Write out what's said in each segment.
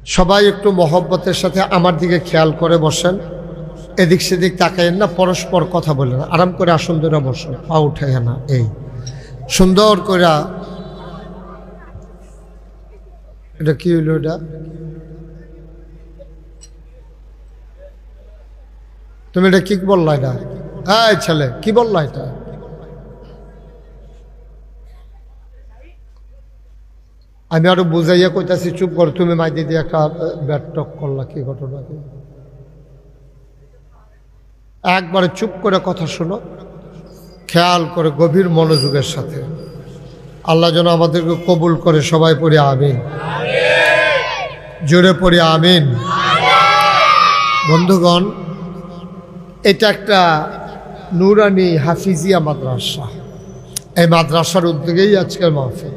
সবাই একটু মহব্বতের সাথে আমার দিকে খেয়াল করে বসেন, এদিক সেদিক তাকাইয়েন না, পরস্পর কথা বলেন, আরাম করে আসন ধরে বসেন, পা উঠাইয়া না, এই সুন্দর করে। এটা কি হইল? এটা তুমি এটা কি বললা? এটা হ্যাঁ ছেলে কি বললা? এটা আমি আরো বুঝাইয়া কইতাছি, চুপ কর। তুমি মাইদি দিয়ে একটা ব্যাট টক করলা, কি ঘটনা? একবারে চুপ করে কথা শোনো, খেয়াল করে গভীর মনোযোগের সাথে। আল্লাহ যেন আমাদেরকে কবুল করে। সবাই পড়ি আমিন, জোরে পড়ি আমিন। বন্ধুগণ, এটা একটা নুরানি হাফিজিয়া মাদ্রাসা। এই মাদ্রাসার উদ্যোগেই আজকের মাহফিল।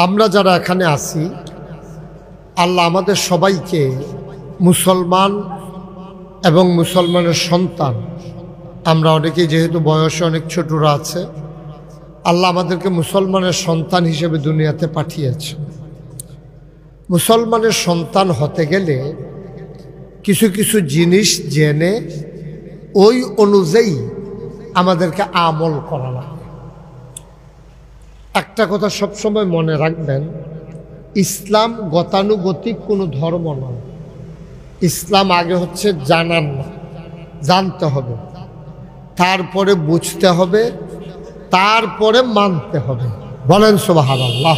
আমরা যারা এখানে আছি, আল্লাহ আমাদের সবাইকে মুসলমান এবং মুসলমানের সন্তান, আমরা অনেকেই যেহেতু বয়সে অনেক ছোটরা আছে, আল্লাহ আমাদেরকে মুসলমানের সন্তান হিসেবে দুনিয়াতে পাঠিয়েছে। মুসলমানের সন্তান হতে গেলে কিছু কিছু জিনিস জেনে ওই অনুযায়ী আমাদেরকে আমল করা লাগে। একটা কথা সবসময় মনে রাখবেন, ইসলাম গতানুগতিক কোনো ধর্ম নয়। ইসলাম আগে হচ্ছে জানার না, জানতে হবে, তারপরে বুঝতে হবে, তারপরে মানতে হবে। বলেন সুবহানাল্লাহ।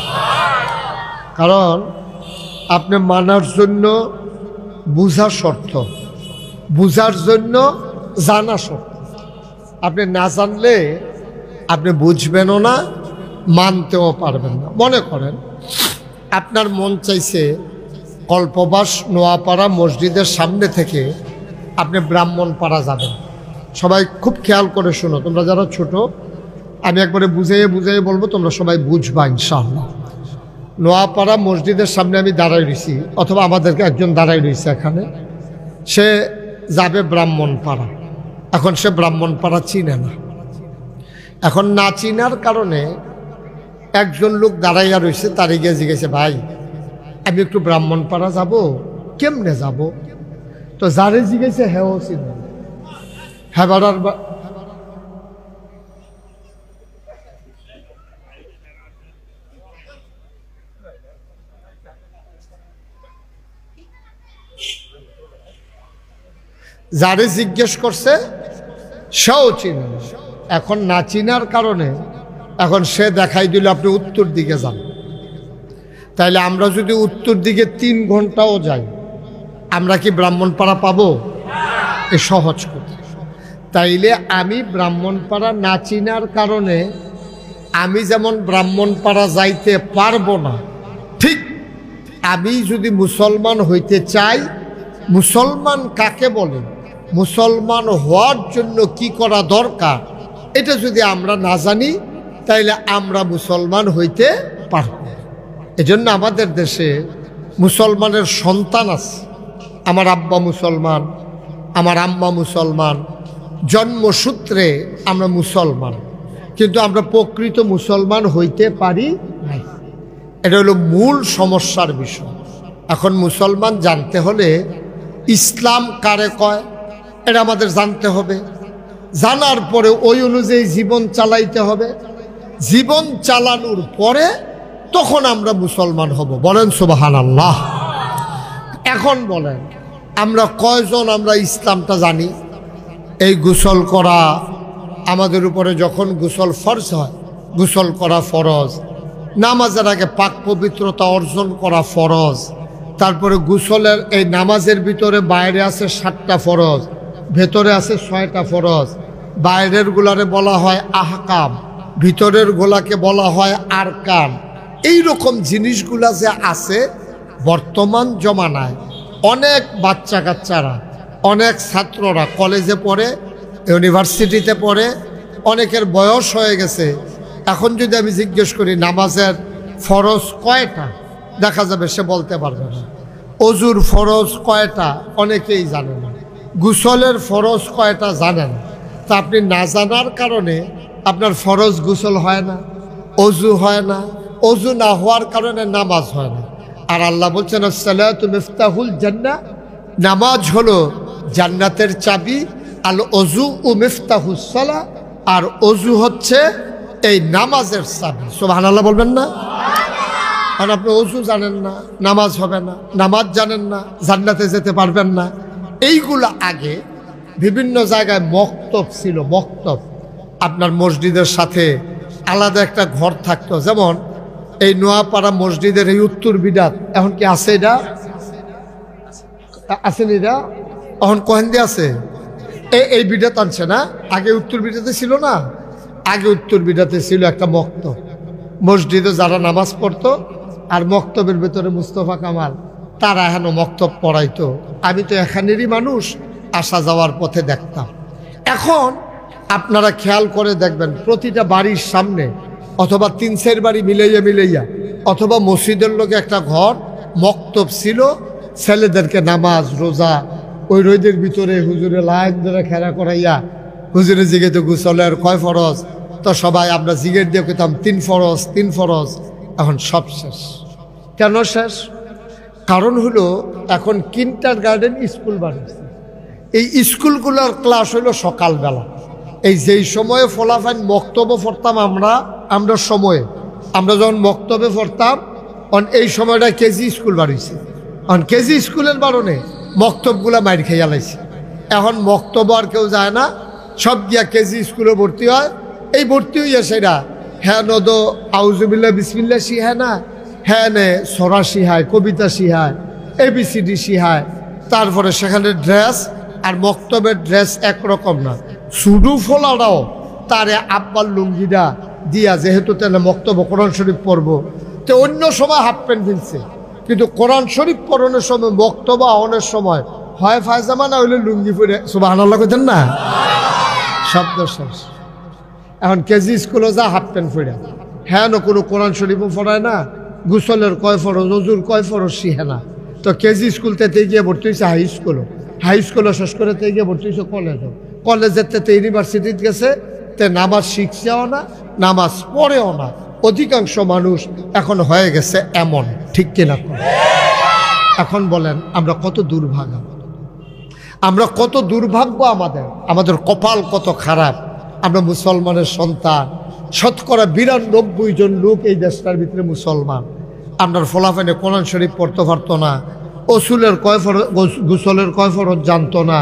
কারণ আপনি মানার জন্য বুঝা শর্ত, বুঝার জন্য জানা শর্ত। আপনি না জানলে আপনি বুঝবেনও না, মানতেও পারবেন না। মনে করেন আপনার মন চাইছে কল্পবাস নোয়াপাড়া মসজিদের সামনে থেকে আপনি ব্রাহ্মণপাড়া যাবেন। সবাই খুব খেয়াল করে শোনো, তোমরা যারা ছোট, আমি একবারে বুঝাইয়ে বুঝাইয়ে বলবো, তোমরা সবাই বুঝবা ইনশাআল্লাহ। নোয়াপাড়া মসজিদের সামনে আমি দাঁড়াই রয়েছি, অথবা আমাদেরকে একজন দাঁড়াই রয়েছে এখানে, সে যাবে ব্রাহ্মণপাড়া। এখন সে ব্রাহ্মণপাড়া চিনে না। এখন না চিনার কারণে একজন লোক দাঁড়াইয়া রয়েছে, তার গিয়ে জিজ্ঞেসে, ভাই আমি একটু ব্রাহ্মণপাড়া যাব, কেমনে যাব? তো যারে জিজ্ঞেসে হ্যাঁ চিনে, হ্যাঁ বাড়ার যারে জিজ্ঞেস করছে সেও চিনে। এখন না চিনার কারণে এখন সে দেখাই দিল আপনি উত্তর দিকে যান। তাইলে আমরা যদি উত্তর দিকে 3 ঘন্টাও যাই, আমরা কি ব্রাহ্মণপাড়া পাবো? এ সহজ কথা। তাইলে আমি ব্রাহ্মণপাড়া না চিনার কারণে আমি যেমন ব্রাহ্মণপাড়া যাইতে পারবো না, ঠিক আমি যদি মুসলমান হইতে চাই, মুসলমান কাকে বলে, মুসলমান হওয়ার জন্য কি করা দরকার, এটা যদি আমরা না জানি, তাইলে আমরা মুসলমান হইতে পারব। এজন্য আমাদের দেশে মুসলমানের সন্তান আছে। আমার আব্বা মুসলমান, আমার আম্মা মুসলমান, জন্মসূত্রে আমরা মুসলমান, কিন্তু আমরা প্রকৃত মুসলমান হইতে পারি নাই। এটা হলো মূল সমস্যার বিষয়। এখন মুসলমান জানতে হলে ইসলাম কারে কয় এটা আমাদের জানতে হবে। জানার পরে ওই অনুযায়ী জীবন চালাইতে হবে। জীবন চালানোর পরে তখন আমরা মুসলমান হব। বলেন সুবহানাল্লাহ। এখন বলেন আমরা কয়জন আমরা ইসলামটা জানি? এই গোসল করা আমাদের উপরে, যখন গোসল ফরজ হয়, গোসল করা ফরজ। নামাজের আগে পাক পবিত্রতা অর্জন করা ফরজ। তারপরে গোসলের এই নামাজের ভিতরে বাইরে আছে 7টা ফরজ, ভেতরে আছে 6টা ফরজ। বাইরের গুলারে বলা হয় আহকাম, ভিতরের গোলাকে বলা হয় আরকান। এই রকম জিনিসগুলা যে আছে, বর্তমান জমানায় অনেক বাচ্চা কাচ্চারা, অনেক ছাত্ররা কলেজে পড়ে, ইউনিভার্সিটিতে পড়ে, অনেকের বয়স হয়ে গেছে। এখন যদি আমি জিজ্ঞেস করি নামাজের ফরজ কয়টা, দেখা যাবে সে বলতে পারবে না। অজুর ফরজ কয়টা অনেকেই জানে না। গোসলের ফরজ কয়টা জানেন। তা আপনি না জানার কারণে আপনার ফরজ গোসল হয় না, অজু হয় না, অজু না হওয়ার কারণে নামাজ হয় না। আর আল্লাহ বলছেন আসসালাতু মিফতাহুল জান্নাহ, নামাজ হলো জান্নাতের চাবি। আল ওযু ও মিফতাহুস সালাহ, আর অজু হচ্ছে এই নামাজের চাবি। সুবহানাল্লাহ বলবেন না? আর আপনি অজু জানেন না, নামাজ হবে না, নামাজ জানেন না, জান্নাতে যেতে পারবেন না। এইগুলো আগে বিভিন্ন জায়গায় মক্তব ছিল। মক্তব আপনার মসজিদের সাথে আলাদা একটা ঘর থাকতো। যেমন এই নোয়াপাড়া মসজিদের এই উত্তর বিডাত, এখন কি আছে? এটা আছেন? এটা এখন কোহেন্দি আছে, এই বিডাত আনছে না? আগে উত্তর বিডাতে ছিল না? আগে উত্তর বিডাতে ছিল একটা মক্তব। মসজিদে যারা নামাজ পড়তো আর মক্তবের ভেতরে মুস্তফা কামাল তারা এখনো মক্তব পড়াইতো। আমি তো এখানেরই মানুষ, আসা যাওয়ার পথে দেখতাম। এখন আপনারা খেয়াল করে দেখবেন প্রতিটা বাড়ির সামনে অথবা 3-4 বাড়ি মিলাইয়া অথবা মসজিদের লোকে একটা ঘর মক্তব ছিল। ছেলেদেরকে নামাজ রোজা ওই রোদের ভিতরে হুজুরে লাইন ধরে খেলা করাইয়া হুজুরে জিগে তো গোসলের কয় ফরজ, তো সবাই আমরা জিগের দিয়ে কইতাম 3 ফরজ 3 ফরজ। এখন সব শেষ। কেন শেষ? কারণ হলো এখন কিন্ডারগার্টেন স্কুল বানিয়েছে। এই স্কুলগুলোর ক্লাস হলো সকালবেলা। এই যেই সময়ে ফলাফাইন মক্তবে পড়তাম আমরা সময়ে আমরা যখন মক্তবে পড়তাম এই সময়টা কেজি স্কুল বাড়িয়েছে। এখন কেজি স্কুলের বারণে মক্তবগুলা মাইর খেয়ে লাইছে। এখন মক্তব আর কেউ যায় না, সব গিয়া কেজি স্কুলে ভর্তি হয়। এই ভর্তি হইয়া সেটা হ্যাঁ নদ আউজুবিল্লাহ বিসমিল্লাহ শিহায় না, হ্যাঁ নে সরা শিহায়, কবিতা শিহায়, ABCD শিহায়। তারপরে সেখানে ড্রেস আর মক্তবের ড্রেস একরকম না। সুডু ফোলাটাও তারে আব্বার লুঙ্গিটা দিয়া, যেহেতু তাহলে মক্তব কোরআন শরীফ পড়বো, তো অন্য সময় হাফ প্যান্ট ফিলছে, কিন্তু কোরআন শরীফ পড়ানোর সময় মক্তব আওয়ানোর সময় হয় ফায়জামা না হইলে লুঙ্গি পরে। সুবহানাল্লাহ কইতেন না? শব্দ শেষ। এখন কেজি স্কুলে যা হাফ প্যান্ট পরে, হ্যাঁ না কোনো কোরআন শরীফও পড়ায় না, গোসলের কয় ফরজ, অজুর কয় ফরজ শিখে না। তো কেজি স্কুলতে গিয়ে ভর্তি হয়েছে হাই স্কুলে শেষ করে গিয়ে ভর্তি হয়েছে কলেজের ইউনিভার্সিটিতে গেছে, তে নামাজ শিখছেও না, নামাজ পড়েও না। অধিকাংশ মানুষ এখন হয়ে গেছে এমন, ঠিক কিনা? এখন বলেন আমরা কত দুর্ভাগ্য, আমরা কত দুর্ভাগ্য, আমাদের কপাল কত খারাপ। আমরা মুসলমানের সন্তান, শতকরা 92 জন লোক এই দেশটার ভিতরে মুসলমান। আপনার ফলাফানে কোরআন শরীফ পড়তে পারতো না, গোসলের কয় ফরজ জানতো না,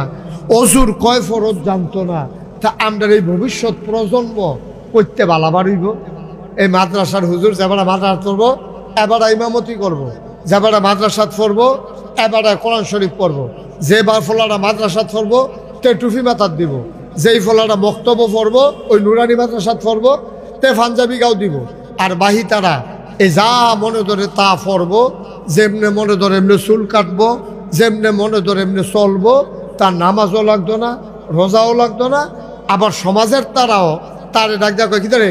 অজুর কয় ফরজ জানতো না। তা আমরা এই ভবিষ্যৎ প্রজন্ম করতে বালাবার হইব। এই মাদ্রাসার হুজুর যেবারা মাদ্রাসা পড়বো, এবারা ইমামতি করবো, যেবারা মাদ্রাসাত পড়বো, এবারা কোরআন শরীফ পড়বো, যে বার ফলাটা মাদ্রাসাত পড়বো তে টুফি মাথাত দিব, যেই ফলাটা মক্তব্য পড়বো ওই নুরানি মাদ্রাসাত পড়বো তে পাঞ্জাবি গাও দিব। আর বাহি তারা এই যা মনে ধরে তা পড়বো, যেমনে মনে ধরে এমনি চুল কাটবো, যেমনে মনে ধরে এমনি চলবো। তার নামাজও লাগতো না, রোজাও লাগতো না। আবার সমাজের তারাও তারে ডাক দেওয়া কি ধরে